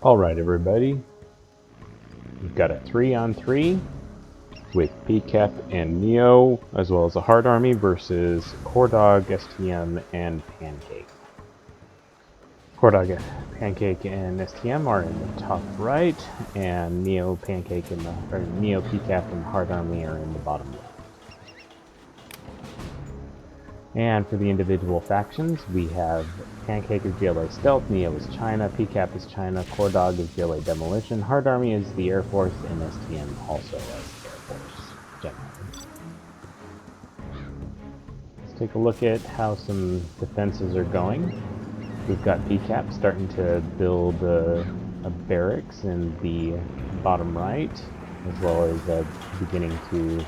Alright everybody, we've got a 3-on-3 with pcap and Neo, as well as a hard army versus CoreDawg, STM, and Pancake. CoreDawg, Pancake, and STM are in the top right, and Neo, Pancake, Neo, pcap, and hard army are in the bottom left. And for the individual factions, we have Pancake is GLA Stealth, Neo is China, pcap is China, CoreDawg is GLA Demolition, Hard Army is the Air Force, and STM also as the Air Force, generally. Let's take a look at how some defenses are going. We've got pcap starting to build a barracks in the bottom right, as well as beginning to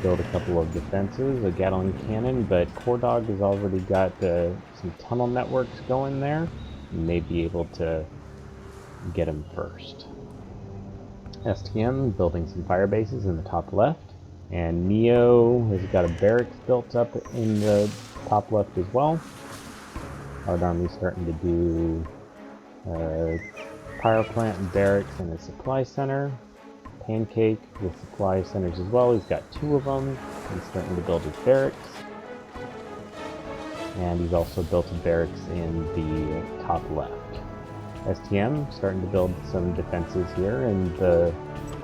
build a couple of defenses, a Gatling cannon, but CoreDawg has already got some tunnel networks going there. You may be able to get them first. STM building some fire bases in the top left, and Neo has got a barracks built up in the top left as well. Hard Army starting to do power plant and barracks and a supply center. Pancake with supply centers as well. He's got 2 of them. He's starting to build his barracks. And he's also built a barracks in the top left. STM starting to build some defenses here in the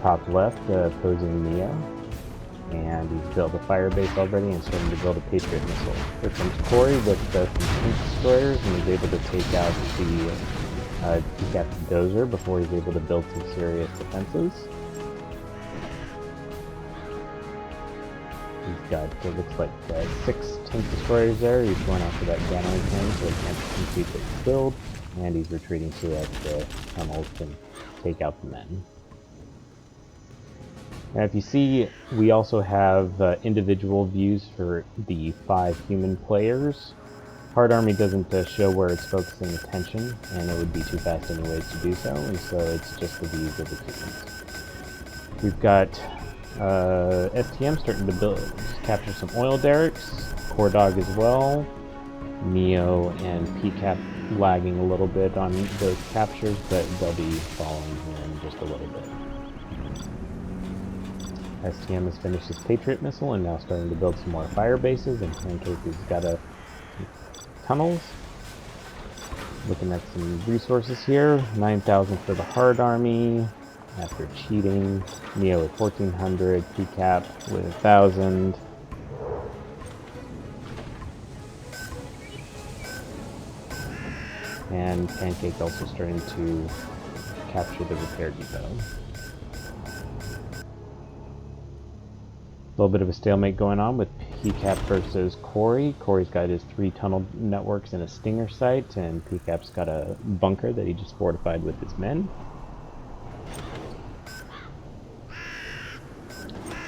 top left, opposing Neo. And he's built a fire base already and starting to build a Patriot missile. Here comes Corey with some tank destroyers, and he's able to take out the pcap dozer before he's able to build some serious defenses. He's got, it looks like 6 tank destroyers there. He's going after that Gatling cannon so he can't complete his build, and he's retreating to the tunnels to take out the men. Now if you see, we also have individual views for the 5 human players. Hard Army doesn't show where it's focusing attention, and it would be too fast anyways to do so, and so it's just the views of the humans. We've got STM starting to capture some oil derricks, CoreDawg as well, Neo and pcap lagging a little bit on those captures, but they'll be following here in just a little bit. STM has finished his Patriot missile and now starting to build some more fire bases, and Pancake has got tunnels. Looking at some resources here, 9,000 for the Hard Army. After cheating, Neo with 1,400, pcap with 1,000. And Pancake also starting to capture the repair depot. A little bit of a stalemate going on with pcap versus Corey. Corey's got his 3 tunnel networks and a stinger site, and pcap's got a bunker that he just fortified with his men.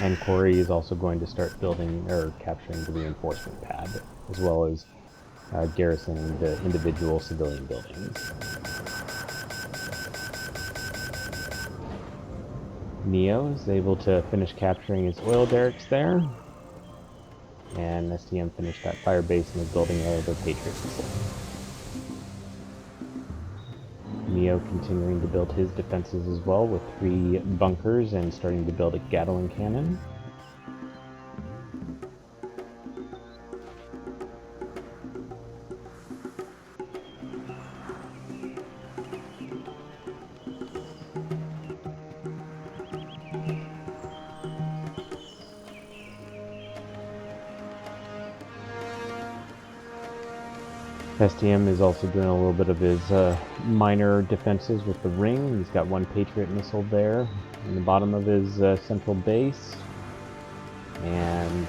And Corey is also going to start building or capturing the reinforcement pad, as well as garrisoning the individual civilian buildings. Neo is able to finish capturing his oil derricks there, and STM finished that fire base and is building the Patriot missile. Neo continuing to build his defenses as well with 3 bunkers and starting to build a Gatling cannon. STM is also doing a little bit of his minor defenses with the ring. He's got 1 Patriot missile there in the bottom of his central base. And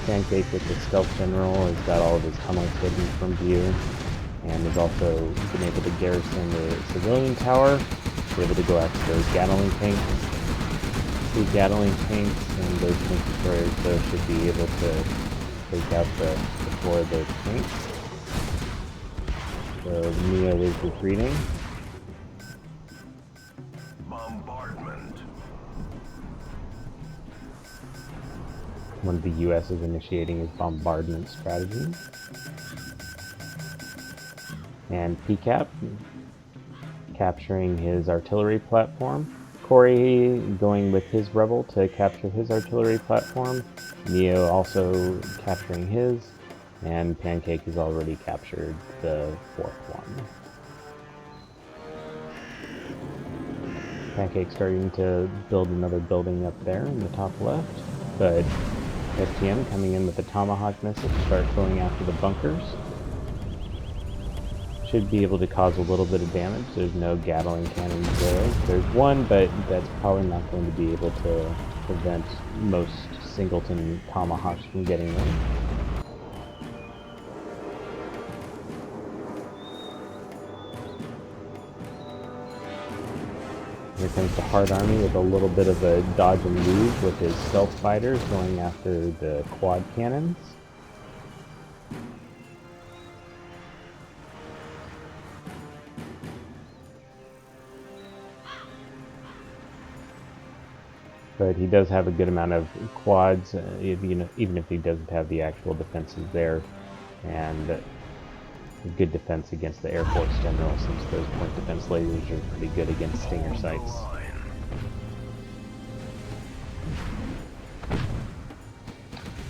Pancake with the Stealth General has got all of his tunnels hidden from view, and has also been able to garrison the civilian tower, able to go after those Gatling tanks. 2 Gatling tanks, and those tank destroyers though should be able to take out the 4 of those tanks. So Neo is retreating. Bombardment. One of the US is initiating his bombardment strategy. And pcap capturing his artillery platform. Corey going with his rebel to capture his artillery platform. Neo also capturing his. And Pancake has already captured the fourth one. Pancake starting to build another building up there in the top left, but STM coming in with the Tomahawk missile to start going after the bunkers. Should be able to cause a little bit of damage. There's no Gatling cannons there. There's one, but that's probably not going to be able to prevent most Singleton Tomahawks from getting in. Here comes the Hard Army with a little bit of a dodge and move with his stealth fighters going after the quad cannons. But he does have a good amount of quads, even if he doesn't have the actual defenses there, and a good defense against the Air Force General, since those point defense lasers are pretty good against Stinger sites.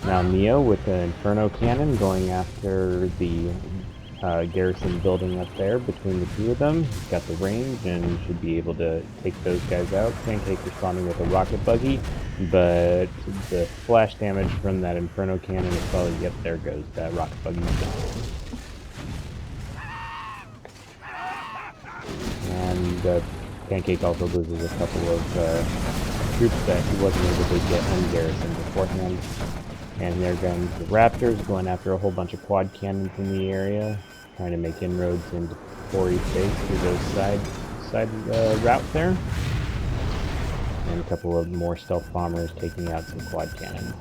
Now Neo with the Inferno Cannon going after the garrison building up there between the two of them. He's got the range and should be able to take those guys out. Pancake responding with a rocket buggy, but the flash damage from that Inferno Cannon is probably, yep, there goes that rocket buggy. And Pancake also loses a couple of troops that he wasn't able to get ungarrisoned beforehand. And there comes the Raptors going after a whole bunch of quad cannons in the area, trying to make inroads into Corey's base through those side route there. And a couple of more stealth bombers taking out some quad cannons.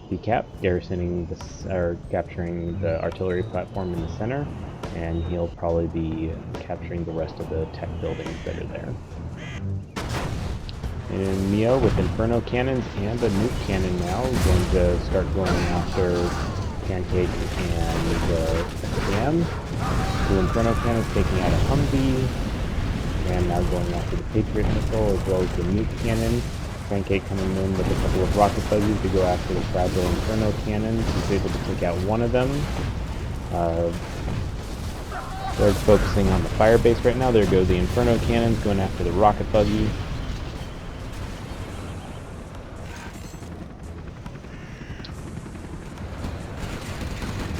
pcap garrisoning or capturing the artillery platform in the center, and he'll probably be capturing the rest of the tech buildings that are there. And Neo with Inferno cannons and a nuke cannon now is going to start going after Pancake and the SAM. The Inferno cannons taking out a Humvee, and now going after the Patriot missile as well as the nuke cannon. Pancake coming in with a couple of rocket buggies to go after the fragile Inferno cannons. He's able to take out one of them. They're focusing on the fire base right now. There go the Inferno cannons going after the rocket buggy.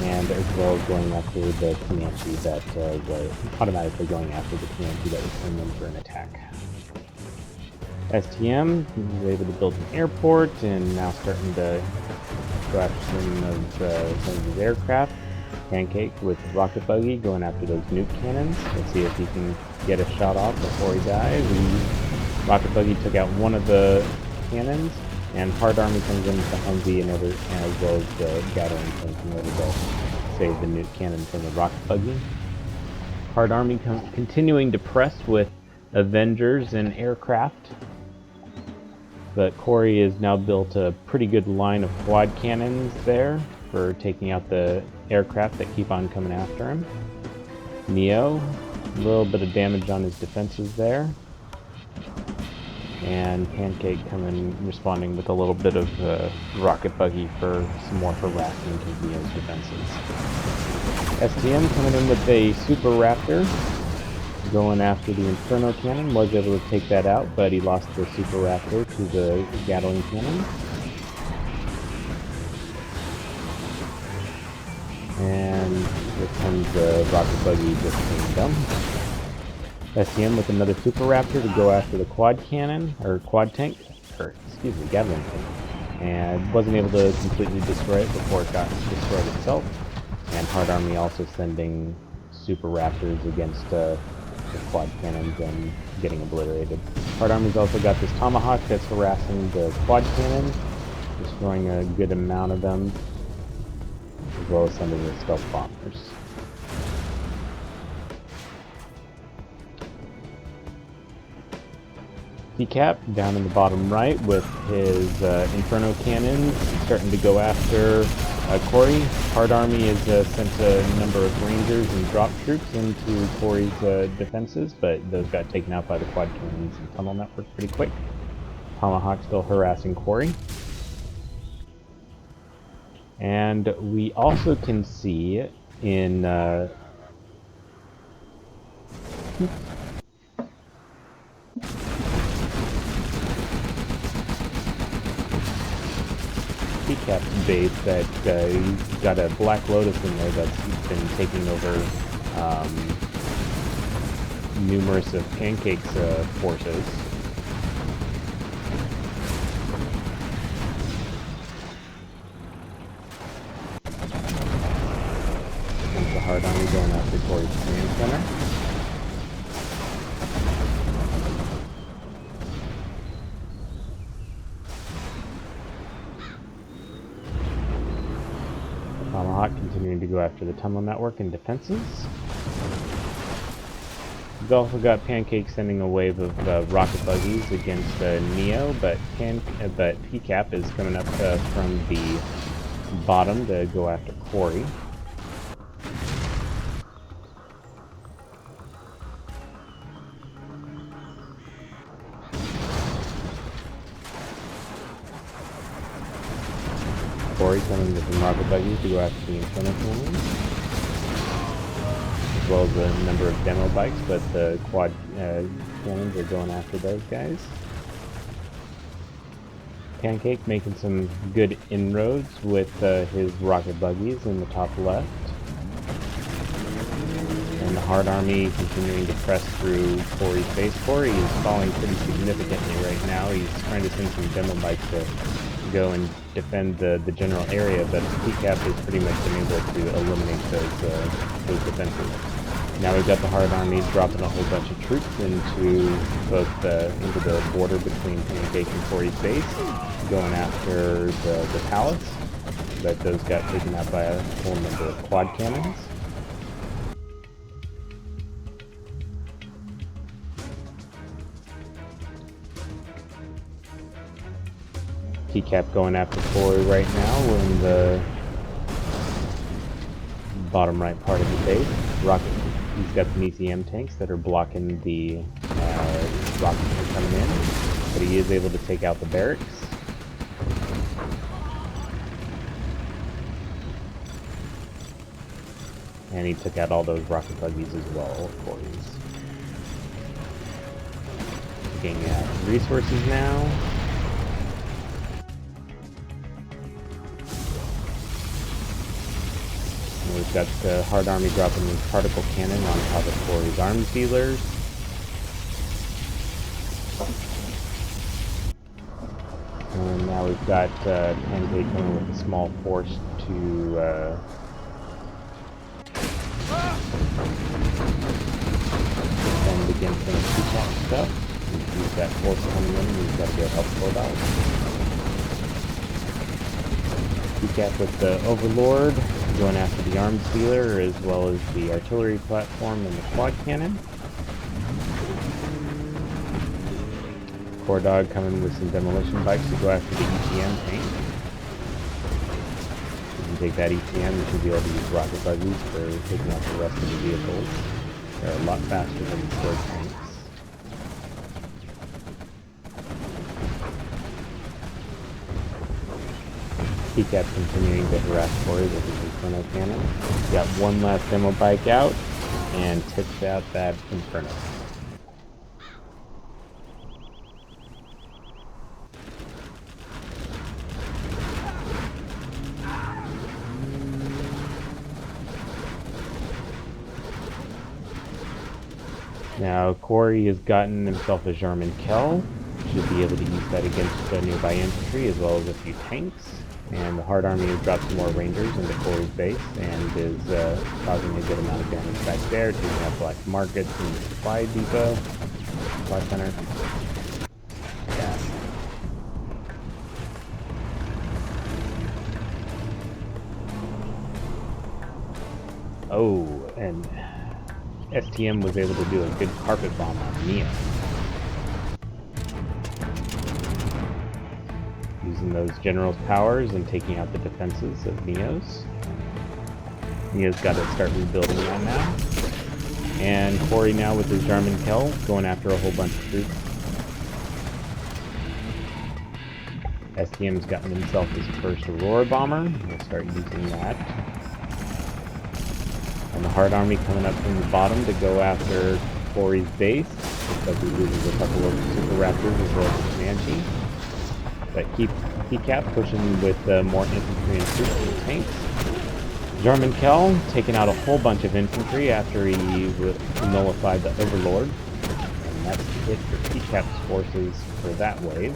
And as well as going after the Comanche that was automatically going after the Comanche that was coming in for an attack. STM was able to build an airport and now starting to go after some of his aircraft. Pancake with the rocket buggy going after those nuke cannons. Let's see if he can get a shot off before he dies. The rocket buggy took out one of the cannons, and Hard Army comes in with the Humvee and as well as the Gatling tank in order to save the nuke cannon from the rocket buggy. Hard Army continuing to press with Avengers and aircraft, but Corey has now built a pretty good line of quad cannons there for taking out the aircraft that keep on coming after him. Neo, a little bit of damage on his defenses there. And Pancake responding with a little bit of rocket buggy for some more harassment of Neo's defenses. STM coming in with a Super Raptor, going after the Inferno cannon, was able to take that out, but he lost the Super Raptor to the Gatling cannon. And here comes the rocket buggy just came down. STM with another Super Raptor to go after the quad cannon, or quad tank, or excuse me, Gatling tank. And wasn't able to completely destroy it before it got destroyed itself. And Hard Army also sending Super Raptors against the quad cannons and getting obliterated. Hard Army's also got this Tomahawk that's harassing the quad cannons, destroying a good amount of them, as well as sending the stealth bombers. pcap down in the bottom right with his Inferno cannons starting to go after Corey, Hard Army has sent a number of Rangers and drop troops into Corey's defenses, but those got taken out by the quad cannons and tunnel network pretty quick. Tomahawk still harassing Corey. And we also can see in pcap's base that he's got a Black Lotus in there that's been taking over numerous of Pancake's forces. The Hard Army going after Corey's command center. Tomahawk continuing to go after the tunnel network and defenses. We've also got Pancake sending a wave of rocket buggies against Neo, but pcap is coming up from the bottom to go after Corey. Corey coming with some rocket buggies to go after the Inferno cannons, as well as a number of demo bikes, but the quad cannons are going after those guys. Pancake making some good inroads with his rocket buggies in the top left. And the Hard Army continuing to press through Corey's base. Corey is falling pretty significantly right now. He's trying to send some demo bikes to go and defend the general area, but pcap has pretty much been able to eliminate those defenses. Now we've got the Hard Army dropping a whole bunch of troops into into the border between Pancake and Corey's base, going after the palace, but those got taken out by a whole number of quad cannons. pcap going after Corey right now. We're in the bottom right part of the base. He's got some ECM tanks that are blocking the rockets that are coming in, but he is able to take out the barracks. And he took out all those rocket buggies as well, Corey's. Taking out resources now. We've got the Hard Army dropping the particle cannon on top of Corey's arms dealers. And now we've got Pancake coming with a small force to defend against some pcap stuff. He's got force coming in, and he's got to go help CoreDawg. pcap with the Overlord going after the arms dealer as well as the artillery platform and the quad cannon. CoreDawg coming with some demolition bikes to go after the ECM tank. You can take that ECM, you should be able to use rocket buggies for taking out the rest of the vehicles. They're a lot faster than the sword tanks. pcap continuing to harass Corey with his Inferno cannon. Got one last demo bike out and tips out that Inferno. Now Corey has gotten himself a German Kell. Should be able to use that against the nearby infantry as well as a few tanks. And the Hard Army has dropped some more Rangers into Corey's base and is causing a good amount of damage back there, taking out Black Markets and the Supply Depot, Supply Center. Yeah. Oh, and STM was able to do a good carpet bomb on Neo. using those general's powers and taking out the defenses of Neo's. Neo's got to start rebuilding that now. And Corey now with his Jarman Kell going after a whole bunch of troops. STM's gotten himself his first Aurora bomber. We'll start using that. And the Hard Army coming up from the bottom to go after Corey's base. Looks like he loses a couple of Super Raptors as well as a Comanche. But keep pcap pushing with more infantry and troops and tanks. Jarman Kell taking out a whole bunch of infantry after he nullified the Overlord. And that's it for pcap's forces for that wave.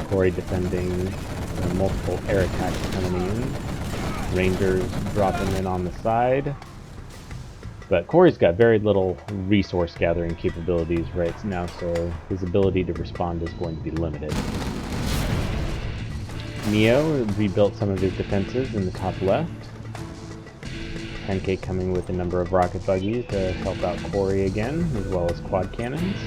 Corey defending multiple air attacks coming in. Rangers dropping in on the side. But Corey's got very little resource gathering capabilities right now, so his ability to respond is going to be limited. Neo rebuilt some of his defenses in the top left. Pancake coming with a number of rocket buggies to help out Corey again, as well as quad cannons.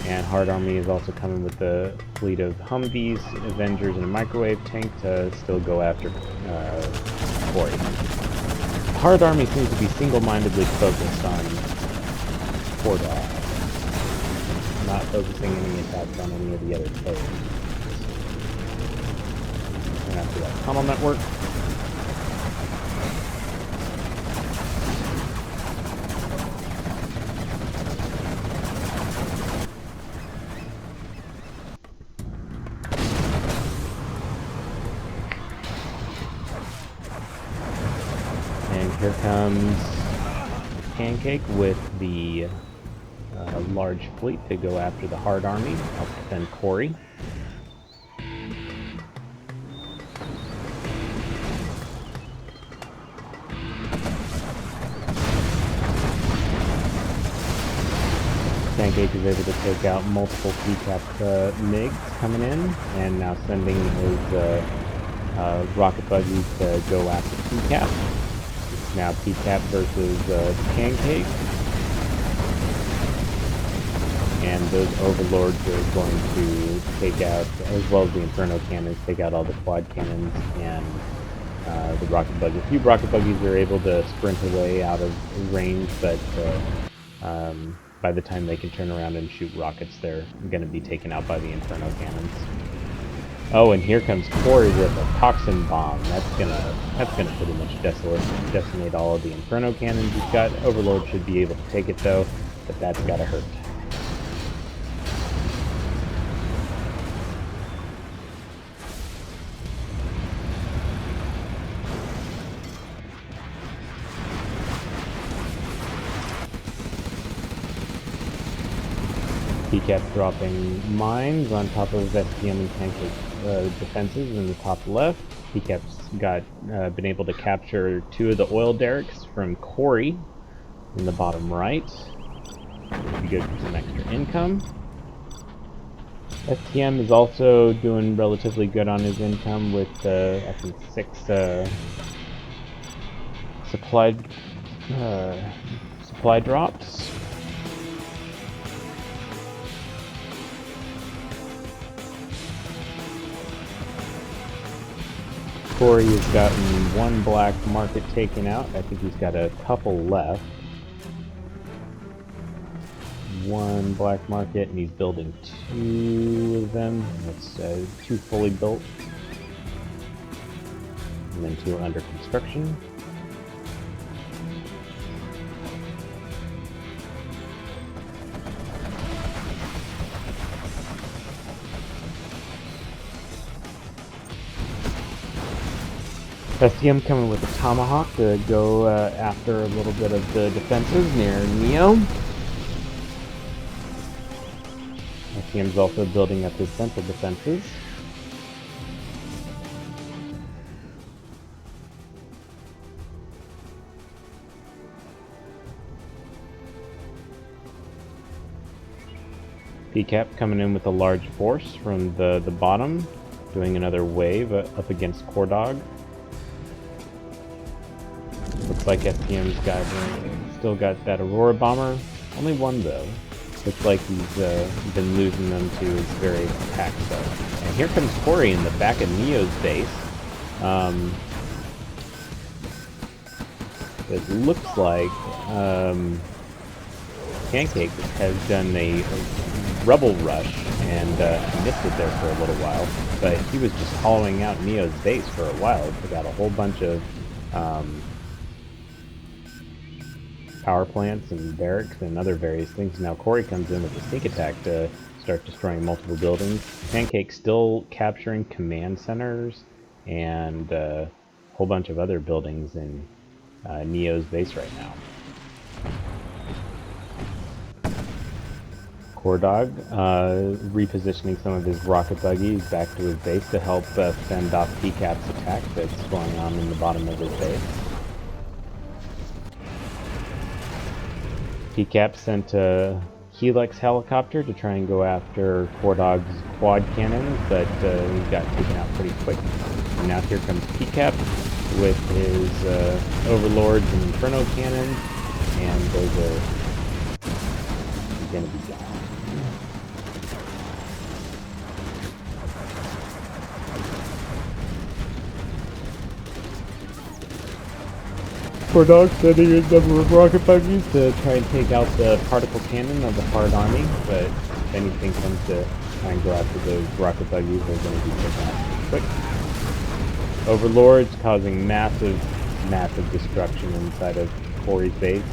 And Hard Army is also coming with a fleet of Humvees, Avengers, and a microwave tank to still go after Corey. The Hard Army seems to be single-mindedly focused on CoreDawg, not focusing any attacks on any of the other players. And after that tunnel network. Here comes Pancake with the large fleet to go after the Hard Army, help defend Corey. Pancake is able to take out multiple pcap MiGs coming in, and now sending his rocket buggies to go after pcap. Now pcap versus Pancake. And those Overlords are going to take out, as well as the Inferno Cannons, take out all the quad cannons and the rocket buggies. A few rocket buggies are able to sprint away out of range, but by the time they can turn around and shoot rockets, they're going to be taken out by the Inferno Cannons. Oh, and here comes Corey with a toxin bomb. That's gonna pretty much decimate all of the Inferno Cannons he's got. Overlord should be able to take it though, but that's gotta hurt. pcap dropping mines on top of STM and Pancake defenses in the top left. pcap's been able to capture 2 of the oil derricks from Corey in the bottom right. Should be good for some extra income. STM is also doing relatively good on his income with I think 6 supply drops. Corey has gotten 1 black market taken out. I think he's got a couple left. 1 black market, and he's building 2 of them. That's 2 fully built. And then 2 under construction. STM coming with a Tomahawk to go after a little bit of the defenses near Neo. STM's also building up his central defenses. pcap coming in with a large force from the bottom. doing another wave up against CoreDawg. Looks like STM's still got that Aurora bomber. Only one though. Looks like he's been losing them to his various attacks though. And here comes Corey in the back of Neo's base. It looks like Pancake has done a rebel rush and missed it there for a little while, but he was just hollowing out Neo's base for a while. Took out a whole bunch of power plants and barracks and other various things. Now Corey comes in with a sneak attack to start destroying multiple buildings. Pancake still capturing command centers and a whole bunch of other buildings in Neo's base right now. CoreDawg repositioning some of his rocket buggies back to his base to help fend off pcap's attack that's going on in the bottom of his base. pcap sent a Helix helicopter to try and go after CoreDawg's quad cannons, but he got taken out pretty quick. And now here comes pcap with his Overlords and Inferno cannons, and those are going to be down. CoreDawg sending a number of rocket buggies to try and take out the particle cannon of the hard army, but if anything comes to try and go after those rocket buggies, they're going to be taken out pretty quick. Overlords causing massive destruction inside of Corey's base.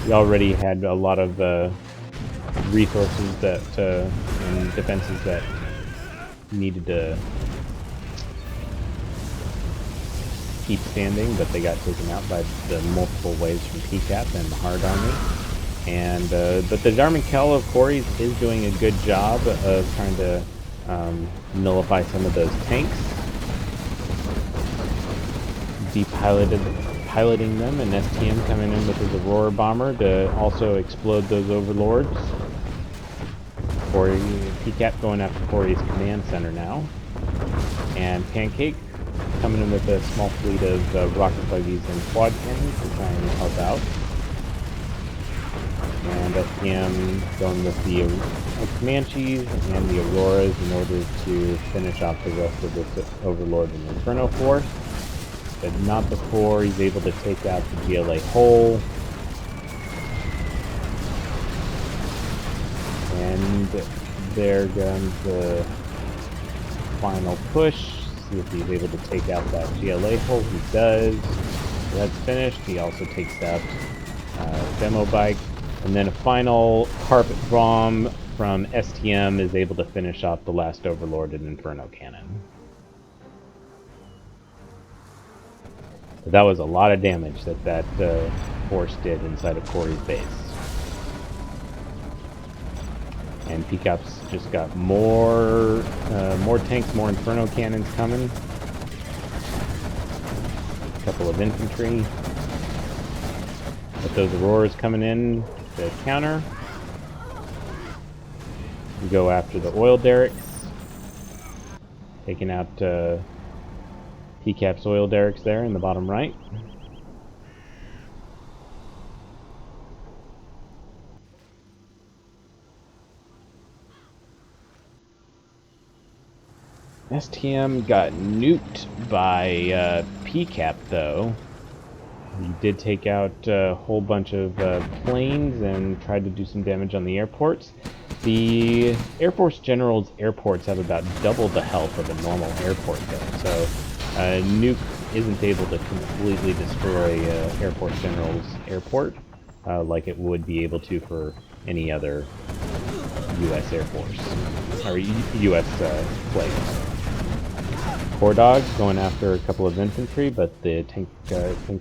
He already had a lot of resources that and defenses that needed to keep standing, but they got taken out by the multiple waves from pcap and the hard army. And but the Darman-Kel of Corey's is doing a good job of trying to nullify some of those tanks, piloting them, and STM coming in with his Aurora bomber to also explode those Overlords. Corey, pcap going after Corey's command center now, and Pancake coming in with a small fleet of rocket buggies and quad cannons to try and help out. And STM going with the Comanches and the Auroras in order to finish off the rest of this Overlord and Inferno force. But not before he's able to take out the GLA whole. And there comes the final push. See if he's able to take out that GLA hole. He does. So that's finished. He also takes out demo bike. And then a final carpet bomb from STM is able to finish off the last Overlord and Inferno cannon. So that was a lot of damage that force did inside of Corey's base. And pcap's just got more tanks, more Inferno cannons coming. A couple of infantry. But those Auroras coming in to counter. We go after the oil derricks. Taking out pcap's oil derricks there in the bottom right. STM got nuked by pcap though. He did take out a whole bunch of planes and tried to do some damage on the airports. The Air Force General's airports have about double the health of a normal airport though, so a nuke isn't able to completely destroy Air Force General's airport like it would be able to for any other U.S. Air Force, or U.S. flight. CoreDawg going after a couple of infantry, but the tank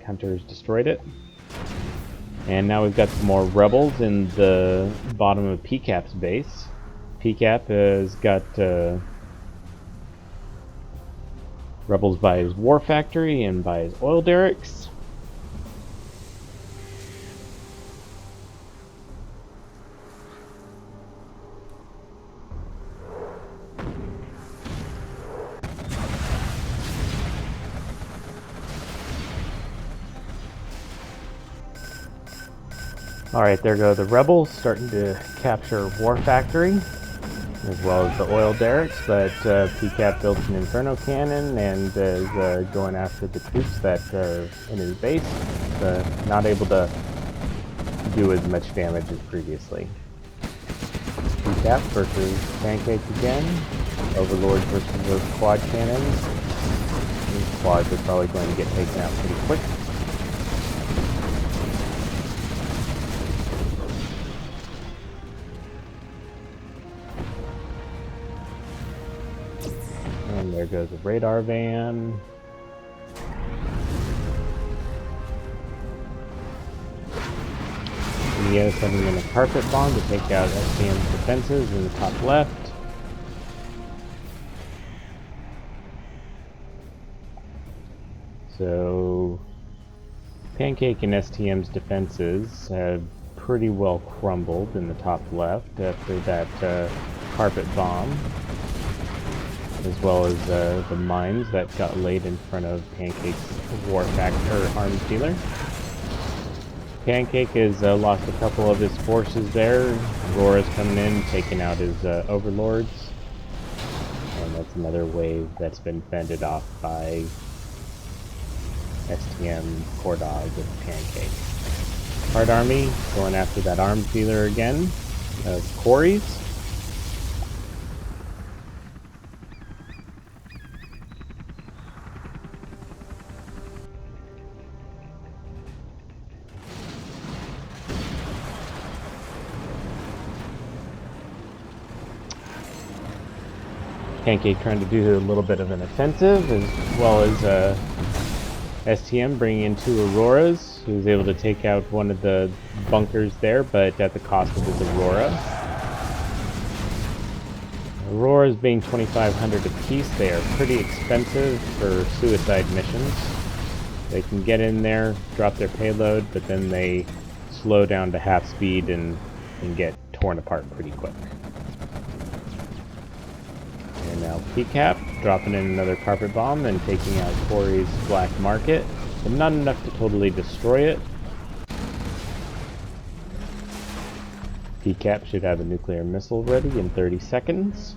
hunters destroyed it. And now we've got some more rebels in the bottom of pcap's base. pcap has got rebels by his war factory and by his oil derricks. Alright, there go the rebels starting to capture War Factory, as well as the oil derricks, but pcap built an inferno cannon and is going after the troops that are in his base. Not able to do as much damage as previously. Pcap versus Pancake again. Overlord versus those quad cannons. These quads are probably going to get taken out pretty quick. And there goes a radar van. Neo sending in a carpet bomb to take out STM's defenses in the top left. So Pancake and STM's defenses have pretty well crumbled in the top left after that carpet bomb, as well as the mines that got laid in front of Pancake's War Factor arms dealer. Pancake has lost a couple of his forces there. Aurora's coming in, taking out his overlords. And that's another wave that's been fended off by STM CoreDawg with Pancake. Hard Army going after that arms dealer again of Corey's. Pancake trying to do a little bit of an offensive, as well as STM bringing in two Auroras. He was able to take out one of the bunkers there, but at the cost of his Aurora. Auroras being 2,500 apiece, they are pretty expensive for suicide missions. They can get in there, drop their payload, but then they slow down to half speed and get torn apart pretty quick. And now pcap dropping in another carpet bomb and taking out Corey's black market, but not enough to totally destroy it. Pcap should have a nuclear missile ready in 30 seconds.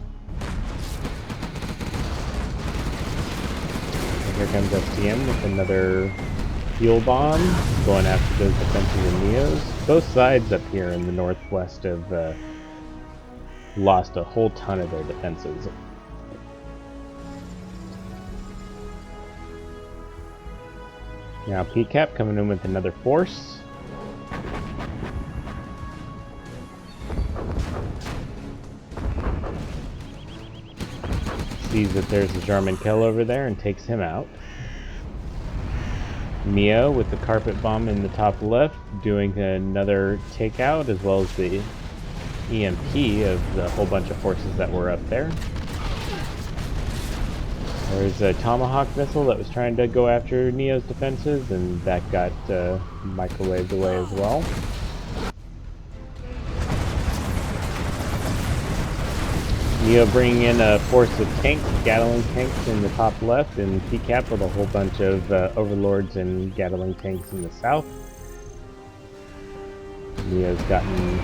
And here comes STM with another fuel bomb, going after those defensive Neos. Both sides up here in the northwest have lost a whole ton of their defenses. Now pcap coming in with another force. Sees that there's a German kill over there and takes him out. Neo with the carpet bomb in the top left doing another takeout, as well as the EMP of the whole bunch of forces that were up there. There's a Tomahawk missile that was trying to go after Neo's defenses, and that got microwaved away as well. Neo bringing in a force of tanks, Gatling tanks in the top left, and pcap with a whole bunch of overlords and Gatling tanks in the south. Neo's gotten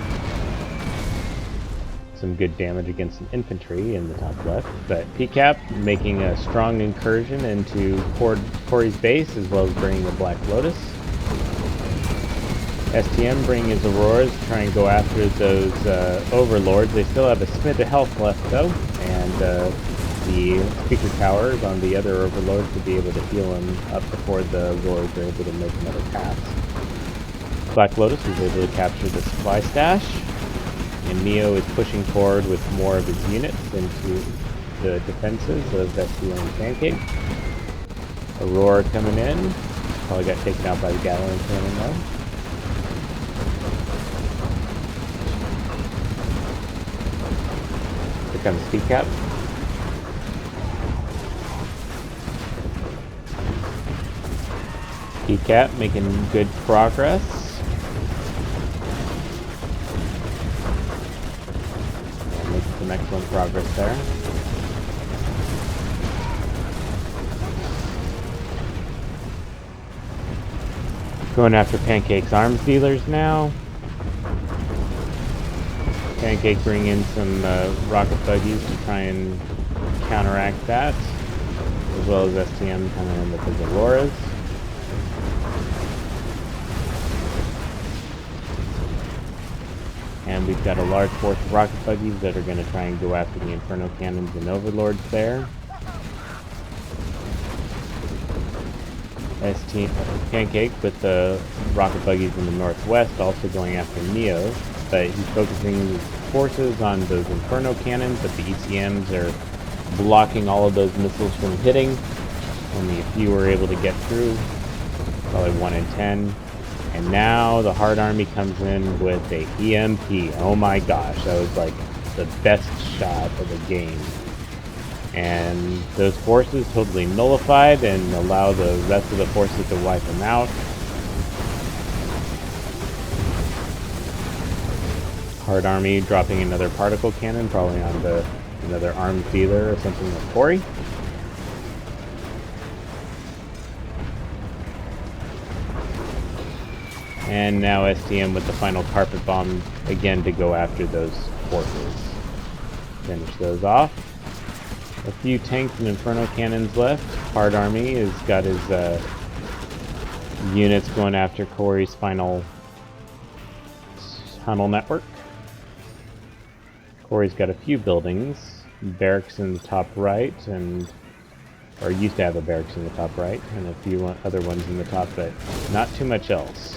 some good damage against some infantry in the top left, but pcap making a strong incursion into Corey's base, as well as bringing the Black Lotus. STM bringing his Auroras to try and go after those overlords. They still have a smidge of health left though, and the speaker towers on the other overlords to be able to heal him up before the lords are able to make another pass. Black Lotus was able to capture the supply stash, and Neo is pushing forward with more of his units into the defenses of STM and Pancake. Aurora coming in, probably got taken out by the Gatling cannon though. Here comes pcap. pcap making good progress. Making some excellent progress there. Going after Pancake's arms dealers now. Pancake bring in some rocket buggies to try and counteract that, as well as STM coming in with his Auroras. And we've got a large force of rocket buggies that are going to try and go after the Inferno Cannons and Overlords there. Pancake with the rocket buggies in the northwest also going after Neo, but he's focusing his forces on those Inferno Cannons, but the ECMs are blocking all of those missiles from hitting. Only a few were able to get through, probably 1 in 10. And now the Hard Army comes in with a EMP. Oh my gosh, that was like the best shot of the game. And those forces totally nullified and allow the rest of the forces to wipe them out. Hard Army dropping another particle cannon, probably onto another arms dealer or something like Corey. And now STM with the final carpet bomb again to go after those forces. Finish those off. A few tanks and Inferno Cannons left. Hard Army has got his units going after Corey's final tunnel network. Corey's got a few buildings. Barracks in the top right, or used to have a barracks in the top right, and a few other ones in the top, but not too much else.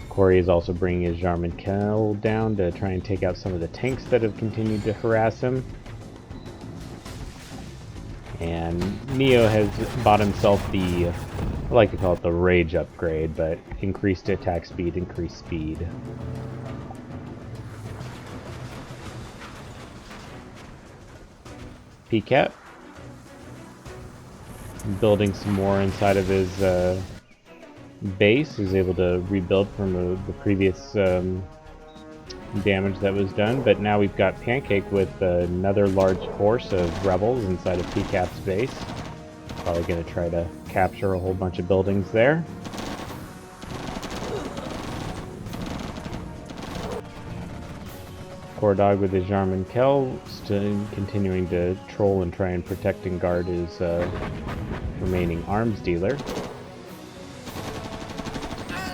Corey is also bringing his Jarman Kell down to try and take out some of the tanks that have continued to harass him. And Neo has bought himself the, I like to call it the Rage upgrade, but increased attack speed, increased speed. pcap. Building some more inside of his base, is able to rebuild from the previous damage that was done, but now we've got Pancake with another large force of rebels inside of pcap's base. Probably going to try to capture a whole bunch of buildings there. CoreDawg with his Jarman Kell still continuing to troll and try and protect and guard his remaining arms dealer.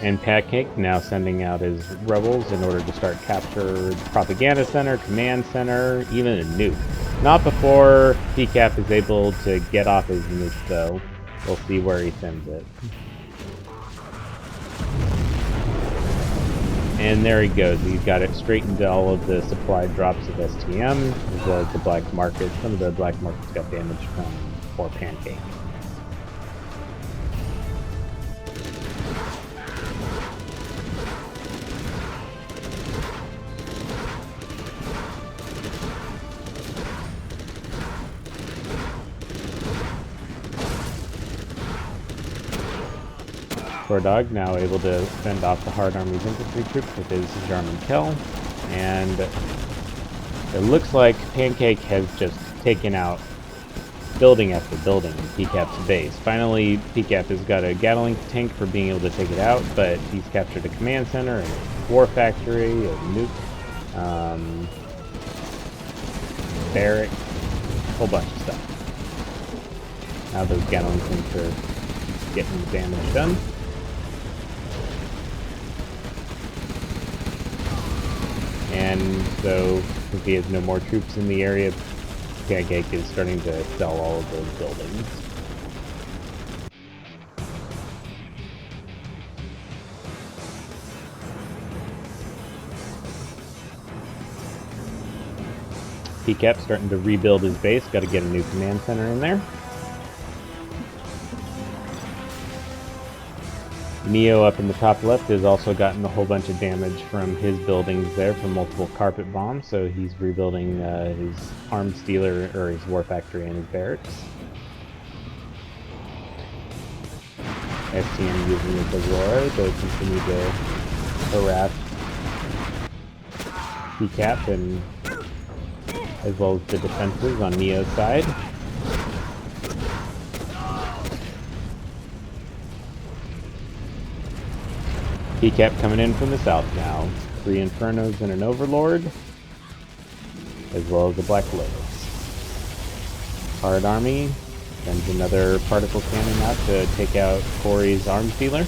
And Pancake now sending out his rebels in order to start capture the propaganda center, command center, even a nuke. Not before pcap is able to get off his nuke, though. We'll see where he sends it. And there he goes. He's got it straight into all of the supply drops of STM, as well as the black market. Some of the black markets got damaged for Pancake. CoreDawg now able to fend off the Hard Army's infantry troops with his Jarman Kell, and it looks like Pancake has just taken out building after building in pcap's base. Finally, pcap has got a Gatling tank for being able to take it out, but he's captured a command center, a war factory, a nuke, barrack, a whole bunch of stuff. Now those Gatling tanks are getting the damage done. And so, since he has no more troops in the area, Pancake is starting to sell all of those buildings. pcap starting to rebuild his base, got to get a new command center in there. Neo up in the top left has also gotten a whole bunch of damage from his buildings there from multiple carpet bombs, so he's rebuilding his arms dealer, or his war factory, and his barracks. STM using his Aurora to continue to harass pcap and as well as the defenses on Neo's side. Pcap coming in from the south now. 3 Infernos and an Overlord, as well as a Black Lotus. Hard Army sends another particle cannon out to take out Corey's arms dealer.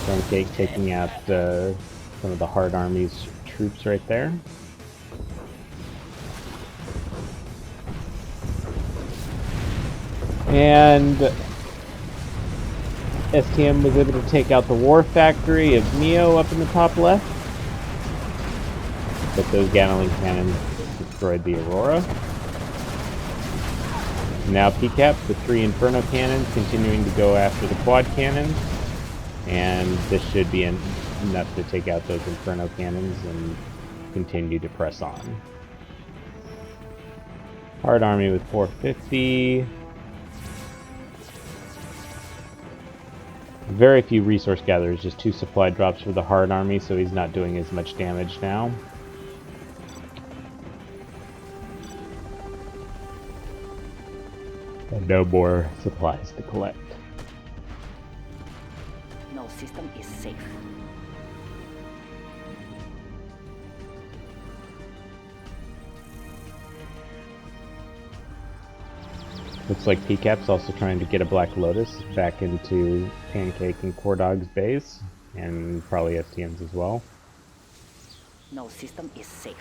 Pancake taking out some of the Hard Army's troops right there. And STM was able to take out the War Factory of Neo up in the top left. But those Gatling cannons destroyed the Aurora. Now PCAP, the 3 Inferno cannons, continuing to go after the quad cannons. And this should be enough to take out those Inferno cannons and continue to press on. Hard Army with 450. Very few resource gatherers, just 2 supply drops for the Hard Army, so he's not doing as much damage now. And no more supplies to collect. No system is safe. Looks like PCAP's also trying to get a Black Lotus back into Pancake and CoreDawg's base, and probably STM's as well. No system is safe.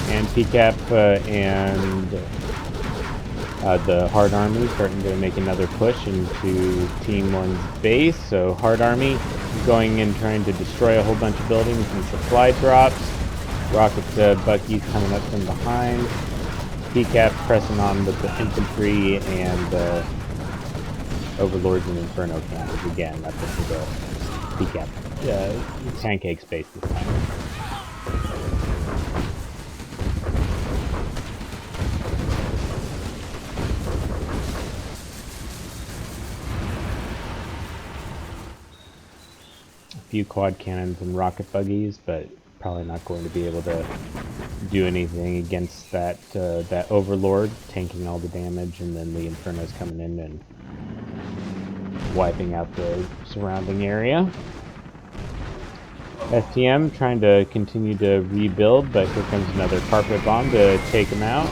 And PCAP and the Hard Army starting to make another push into Team 1's base. So Hard Army going in trying to destroy a whole bunch of buildings and supply drops. Rocket Bucky's coming up from behind. PCAP pressing on with the infantry and Overlords and Inferno cannons again up into the PCAP Pancake space this time. Few quad cannons and rocket buggies, but probably not going to be able to do anything against that that Overlord, tanking all the damage, and then the Inferno's coming in and wiping out the surrounding area. STM trying to continue to rebuild, but here comes another carpet bomb to take him out.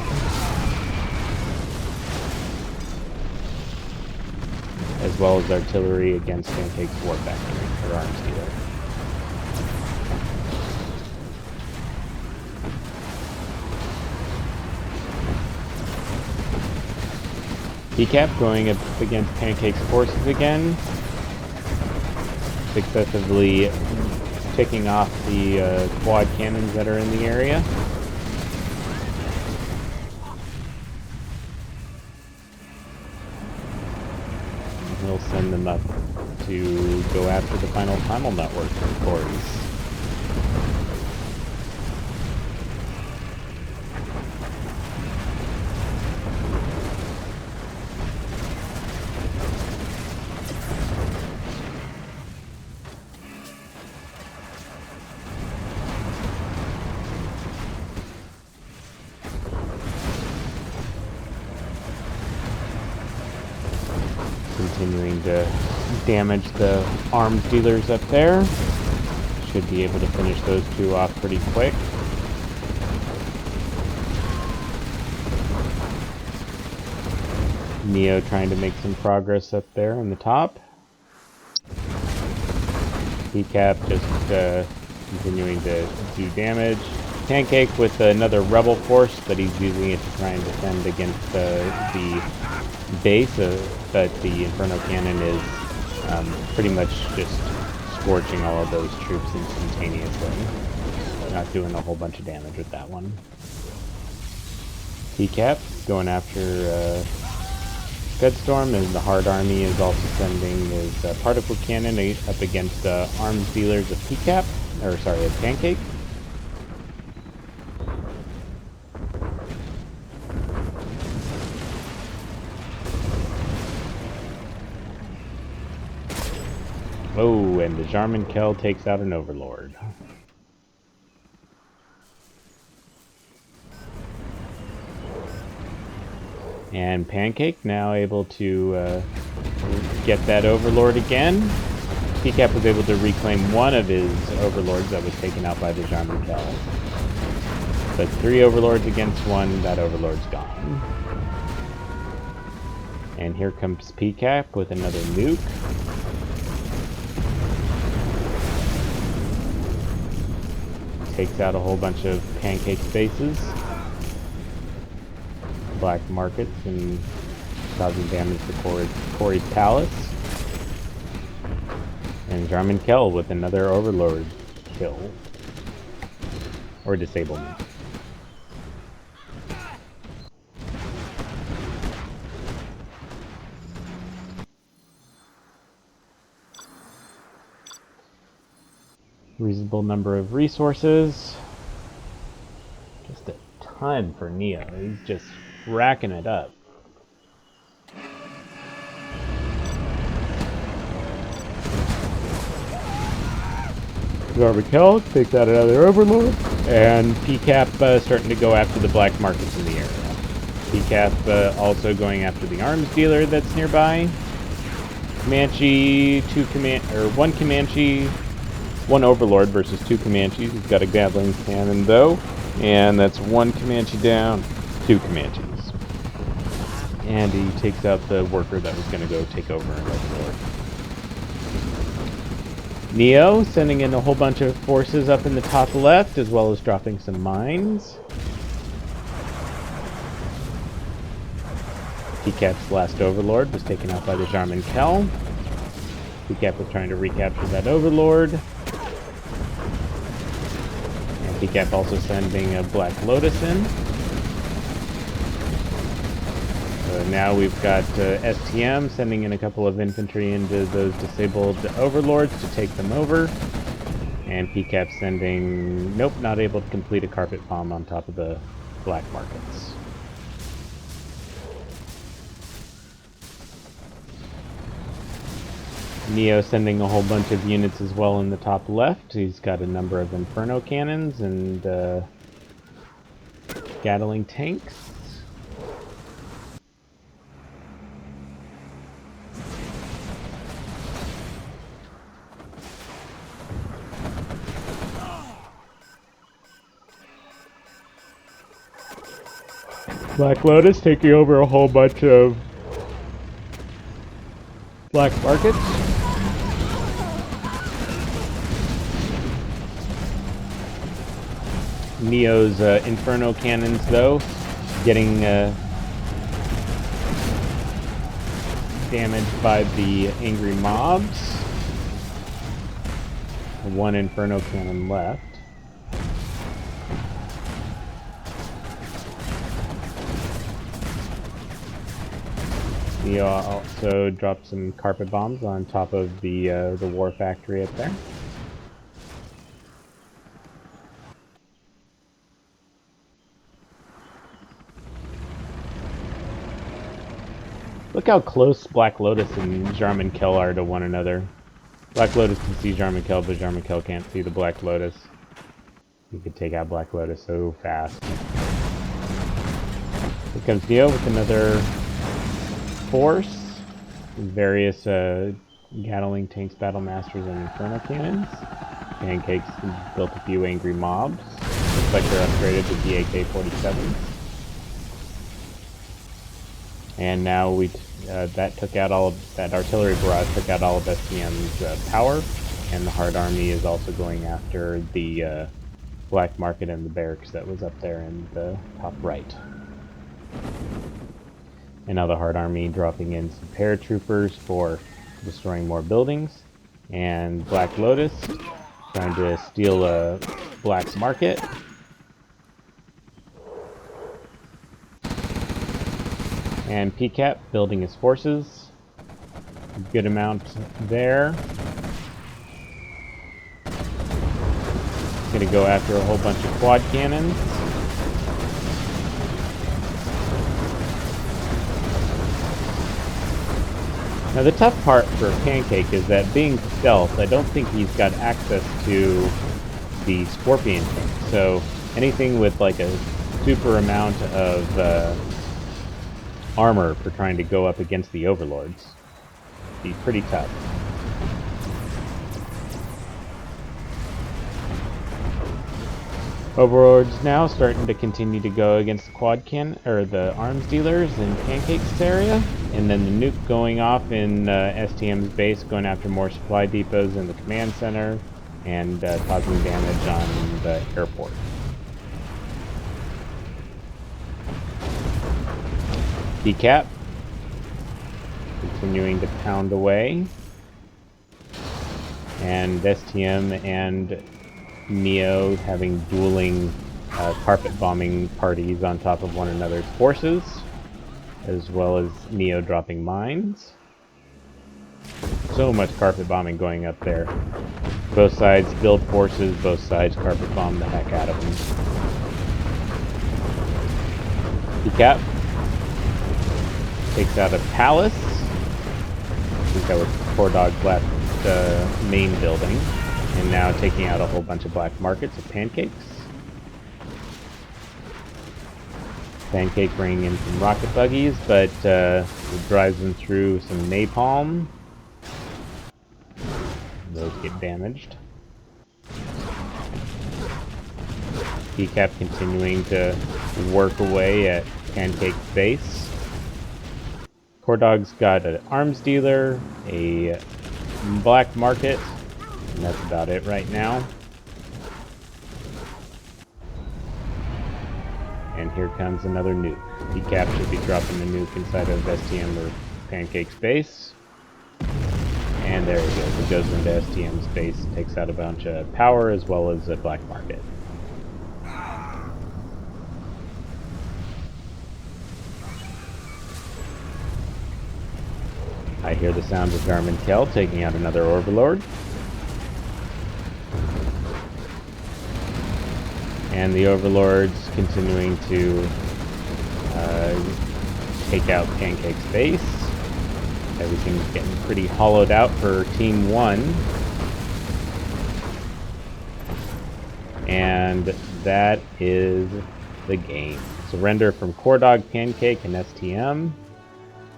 As well as artillery against Pancake's War Factory, or arms dealer. PCAP going up against Pancake's forces again, successively picking off the quad cannons that are in the area. He'll send them up to go after the final tunnel network from Corey's. Continuing to damage the arms dealers up there. Should be able to finish those 2 off pretty quick. Neo trying to make some progress up there in the top. PCAP just continuing to do damage. Pancake with another rebel force, but he's using it to try and defend against the base, but the Inferno Cannon is pretty much just scorching all of those troops instantaneously. Not doing a whole bunch of damage with that one. PCAP going after Scud-Storm, and the Hard Army is also sending his Particle Cannon up against arms dealers of PCAP, or sorry, of Pancake. Oh, and the Jarman Kell takes out an Overlord. And Pancake now able to get that Overlord again. Pcap was able to reclaim one of his Overlords that was taken out by the Jarman Kell. But 3 Overlords against 1, that Overlord's gone. And here comes pcap with another nuke. Takes out a whole bunch of Pancake spaces. Black markets and causing damage to Corey's Palace. And Jarman Kell with another Overlord kill. Or disablement. Reasonable number of resources. Just a ton for Neo. He's just racking it up. Jarman Kell takes out another Overlord. And pcap starting to go after the black markets in the area. Pcap also going after the arms dealer that's nearby. Comanche, one Comanche, 1 Overlord versus 2 Comanches. He's got a Gatling cannon though. And that's 1 Comanche down, 2 Comanches. And he takes out the worker that was going to go take over an Overlord. Neo sending in a whole bunch of forces up in the top left, as well as dropping some mines. pcap's last Overlord was taken out by the Jarman Kell. pcap was trying to recapture that Overlord. And pcap also sending a Black Lotus in. So now we've got STM sending in a couple of infantry into those disabled Overlords to take them over. And pcap sending... Nope, not able to complete a carpet bomb on top of the black markets. Neo sending a whole bunch of units as well in the top left. He's got a number of Inferno cannons and Gatling tanks. Black Lotus taking over a whole bunch of black markets. Neo's Inferno cannons, though, getting damaged by the angry mobs. 1 Inferno cannon left. Neo also dropped some carpet bombs on top of the war factory up there. Look how close Black Lotus and Jarman Kell are to one another. Black Lotus can see Jarman Kell, but Jarman Kell can't see the Black Lotus. You could take out Black Lotus so fast. Here comes Neo with another force. Various Gatling tanks, Battle Masters, and Inferno cannons. Pancake's built a few angry mobs. Looks like they're upgraded to the AK-47. And now that took out all of that artillery barrage, took out all of STM's power, and the Hard Army is also going after the black market and the barracks that was up there in the top right. And now the Hard Army dropping in some paratroopers for destroying more buildings, and Black Lotus trying to steal a black market. And pcap building his forces. Good amount there. Gonna go after a whole bunch of quad cannons. Now the tough part for Pancake is that being stealth, I don't think he's got access to the Scorpion tank. So anything with like a super amount of armor for trying to go up against the Overlords be pretty tough. Overlords now starting to continue to go against the the arms dealers in Pancake's area, and then the nuke going off in STM's base, going after more supply depots in the command center, and causing damage on the airport. pcap continuing to pound away, and STM and Neo having dueling carpet bombing parties on top of one another's forces, as well as Neo dropping mines. So much carpet bombing going up there. Both sides build forces, both sides carpet bomb the heck out of them. pcap takes out a palace. I think that was CoreDawg's last main building. And now taking out a whole bunch of black markets of Pancakes. Pancake bringing in some rocket buggies, but it drives them through some napalm. Those get damaged. pcap continuing to work away at Pancake's base. CoreDawg's got an arms dealer, a black market, and that's about it right now. And here comes another nuke. pcap should be dropping the nuke inside of STM or Pancake's base. And there it goes. It goes into STM's base, takes out a bunch of power as well as a black market. I hear the sound of Garmin Kell taking out another Overlord. And the Overlords continuing to take out Pancake's base. Everything's getting pretty hollowed out for Team 1. And that is the game. Surrender from CoreDawg, Pancake, and STM.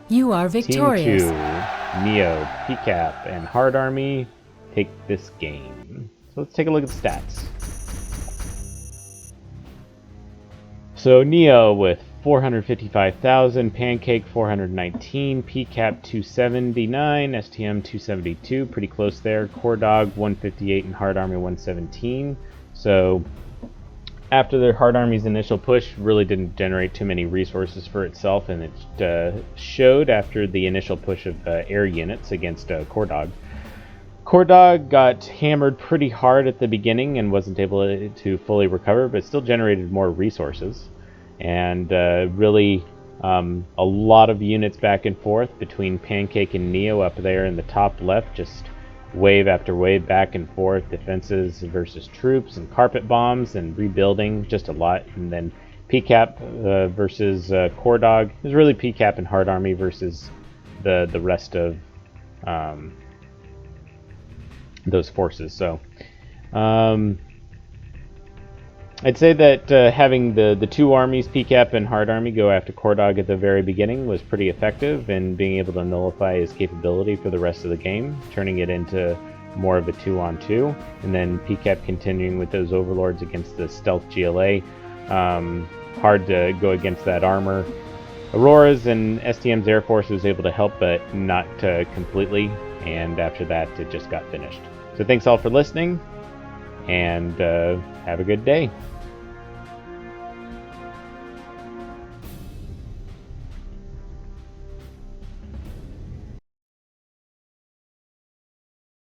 You are victorious. Team 2, Neo, pcap, and Hard Army take this game. So let's take a look at the stats. So Neo with 455,000, Pancake 419, pcap 279, STM 272, pretty close there. CoreDawg 158 and Hard Army 117. So after the Hard Army's initial push, really didn't generate too many resources for itself, and it showed after the initial push of air units against CoreDawg. CoreDawg got hammered pretty hard at the beginning and wasn't able to fully recover, but still generated more resources. And really a lot of units back and forth between Pancake and Neo up there in the top left, just wave after wave back and forth, defenses versus troops and carpet bombs and rebuilding, just a lot. And then pcap versus CoreDawg. It was really pcap and Hard Army versus the rest of those forces. So I'd say that having the two armies, pcap and Hard Army, go after CoreDawg at the very beginning was pretty effective in being able to nullify his capability for the rest of the game, turning it into more of a 2-on-2, and then pcap continuing with those Overlords against the stealth GLA. Hard to go against that armor. Aurora's and STM's Air Force was able to help, but not completely, and after that it just got finished. So thanks all for listening, and have a good day.